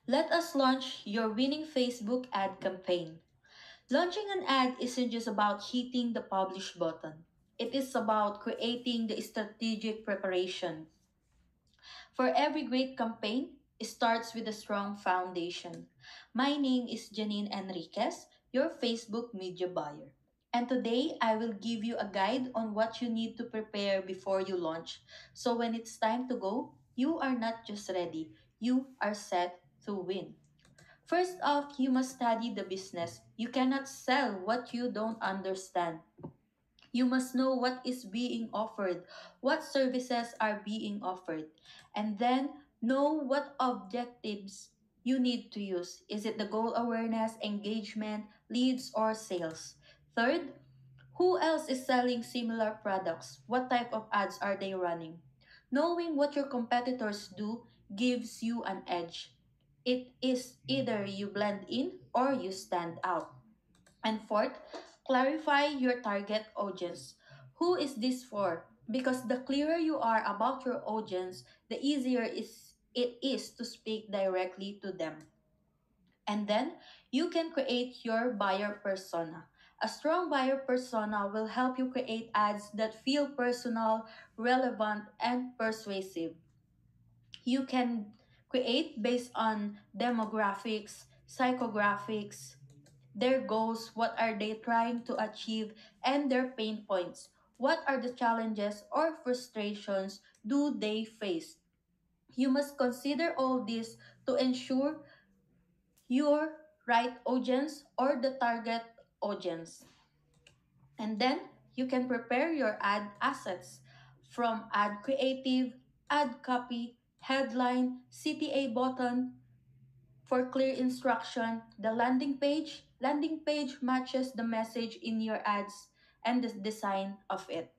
Let us launch your winning Facebook ad campaign. Launching an ad isn't just about hitting the publish button. It is about creating the strategic preparation. For every great campaign, it starts with a strong foundation. My name is Janine Enriquez, your Facebook media buyer. And today I will give you a guide on what you need to prepare before you launch. So when it's time to go, you are not just ready, you are set to win. First off, you must study the business. You cannot sell what you don't understand. You must know what is being offered, what services are being offered, and then know what objectives you need to use. Is it the goal awareness, engagement, leads, or sales? Third, who else is selling similar products? What type of ads are they running? Knowing what your competitors do gives you an edge. It is either you blend in or you stand out. And fourth, clarify your target audience. Who is this for? Because the clearer you are about your audience, the easier it is to speak directly to them. And then you can create your buyer persona. A strong buyer persona will help you create ads that feel personal, relevant, and persuasive. You can create based on demographics, psychographics, their goals, what are they trying to achieve, and their pain points. What are the challenges or frustrations do they face? You must consider all this to ensure your right audience or the target audience. And then you can prepare your ad assets from ad creative, ad copy, headline, CTA button, for clear instruction, the landing page matches the message in your ads and the design of it.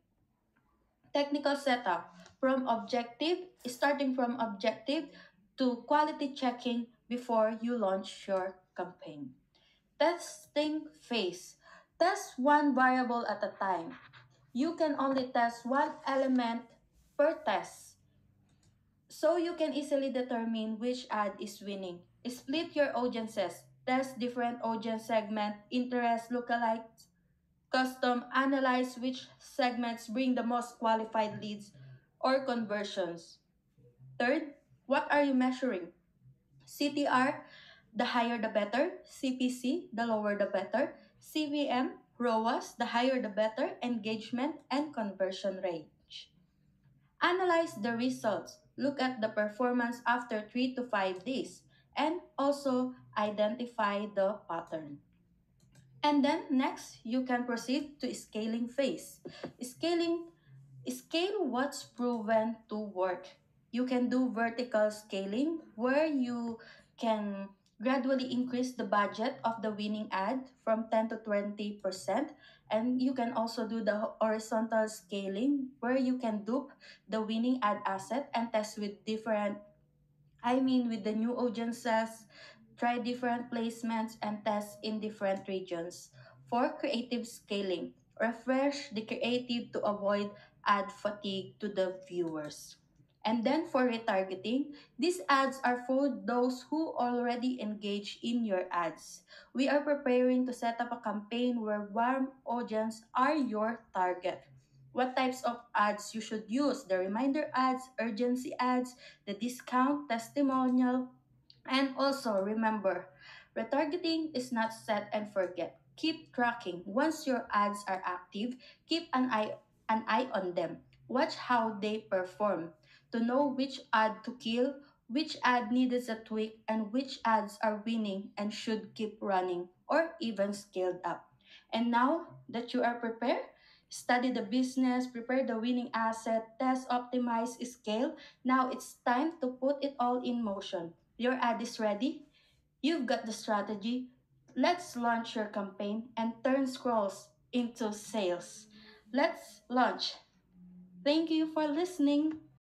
Technical setup starting from objective to quality checking before you launch your campaign. Testing phase. Test one variable at a time. You can only test one element per test so you can easily determine which ad is winning. Split your audiences. Test different audience segment, interest, lookalikes, custom, analyze which segments bring the most qualified leads or conversions. Third, what are you measuring? CTR, the higher the better. CPC, the lower the better. CVM, ROAS, the higher the better. Engagement and conversion rate. Analyze the results. Look at the performance after 3 to 5 days and also identify the pattern. And then next, you can proceed to scaling phase. Scaling Scale what's proven to work. You can do vertical scaling where you can gradually increase the budget of the winning ad from 10 to 20%. And you can also do the horizontal scaling where you can dupe the winning ad asset and test with with the new audiences, try different placements, and test in different regions. For creative scaling, refresh the creative to avoid ad fatigue to the viewers. And then for retargeting, these ads are for those who already engage in your ads. We are preparing to set up a campaign where warm audience are your target. What types of ads you should use? The reminder ads, urgency ads, the discount, testimonial, and also remember, retargeting is not set and forget. Keep tracking. Once your ads are active, keep an eye on them. Watch how they perform to know which ad to kill, which ad needs a tweak, and which ads are winning and should keep running or even scaled up. And now that you are prepared, study the business, prepare the winning asset, test, optimize, scale. Now it's time to put it all in motion. Your ad is ready. You've got the strategy. Let's launch your campaign and turn scrolls into sales. Let's launch. Thank you for listening.